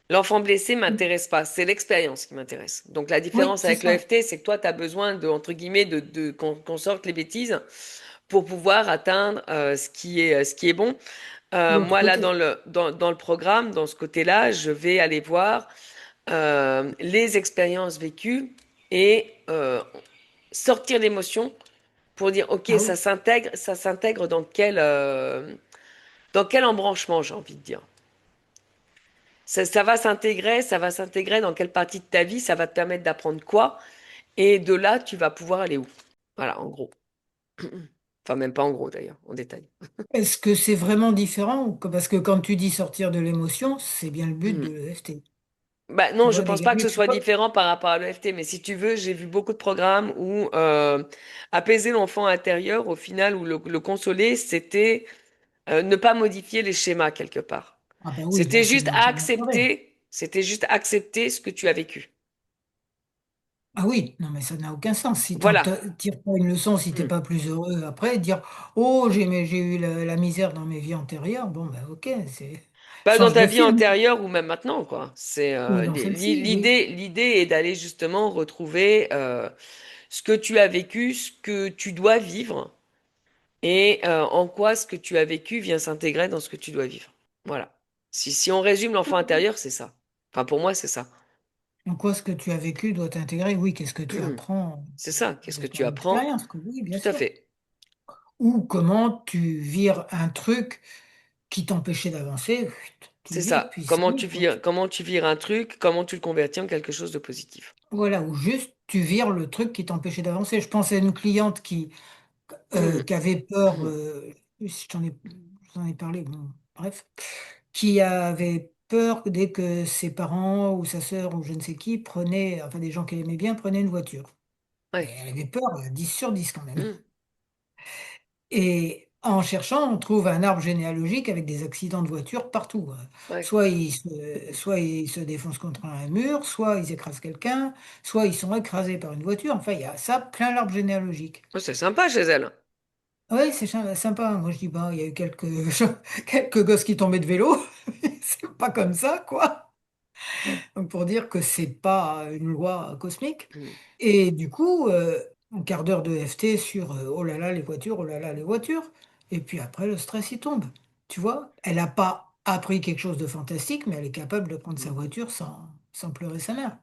L'enfant blessé m'intéresse pas, c'est l'expérience qui m'intéresse. Donc la Oui, différence c'est avec ça. l'EFT, c'est que toi, tu as besoin de, entre guillemets, qu'on sorte les bêtises pour pouvoir atteindre ce qui est bon. L'autre Moi, là, côté. dans le programme, dans ce côté-là, je vais aller voir les expériences vécues et sortir l'émotion pour dire, OK, Ah oui. ça s'intègre dans quel embranchement, j'ai envie de dire. Ça va s'intégrer dans quelle partie de ta vie, ça va te permettre d'apprendre quoi, et de là, tu vas pouvoir aller où. Voilà, en gros. Enfin, même pas en gros d'ailleurs, en détail. Est-ce que c'est vraiment différent parce que quand tu dis sortir de l'émotion, c'est bien le but de l'EFT. Bah Tu non, je vois, des pense pas que gamins ce qui soit différent par rapport à l'EFT, mais si tu veux, j'ai vu beaucoup de programmes où apaiser l'enfant intérieur, au final, ou le consoler, c'était ne pas modifier les schémas quelque part. Ah ben oui, là c'est même pas naturel. C'était juste accepter ce que tu as vécu. Ah oui, non mais ça n'a aucun sens. Si tu Voilà. ne tires pas une leçon, si t'es Hmm. pas plus heureux après, dire oh j'ai eu la misère dans mes vies antérieures, bon ben ok, c'est Pas dans change ta de vie film. antérieure ou même maintenant, quoi. C'est Ou dans celle-ci, oui. l'idée est d'aller justement retrouver ce que tu as vécu, ce que tu dois vivre et en quoi ce que tu as vécu vient s'intégrer dans ce que tu dois vivre. Voilà. Si on résume l'enfant intérieur, c'est ça. Enfin, pour moi, c'est ça. En quoi ce que tu as vécu doit t'intégrer? Oui, qu'est-ce que tu apprends C'est ça. Qu'est-ce de que tu ton apprends? expérience? Oui, bien Tout à sûr. fait. Ou comment tu vires un truc qui t'empêchait d'avancer, tu le C'est vires, ça. puis c'est bon, quoi. Comment tu vires un truc, comment tu le convertis en quelque chose de positif. Voilà, ou juste tu vires le truc qui t'empêchait d'avancer. Je pense à une cliente qui avait peur, je sais plus si j'en ai parlé, bon, bref, qui avait peur que dès que ses parents ou sa sœur ou je ne sais qui prenaient, enfin des gens qu'elle aimait bien, prenaient une voiture. Et Ouais. elle avait peur, 10 sur 10 quand même. Mm. Et en cherchant, on trouve un arbre généalogique avec des accidents de voiture partout. Ouais. Soit ils se défoncent contre un mur, soit ils écrasent quelqu'un, soit ils sont écrasés par une voiture. Enfin, il y a ça plein l'arbre généalogique. Ouais, c'est sympa chez elle. Oui, c'est sympa. Moi, je dis, bah, il y a eu quelques, quelques gosses qui tombaient de vélo. C'est pas comme ça, quoi. Donc, pour dire que c'est pas une loi cosmique. Mm. Et du coup, un quart d'heure de FT sur oh là là, les voitures, oh là là, les voitures. Et puis après, le stress, il tombe. Tu vois, elle n'a pas appris quelque chose de fantastique, mais elle est capable de prendre sa Mm. voiture sans pleurer sa mère.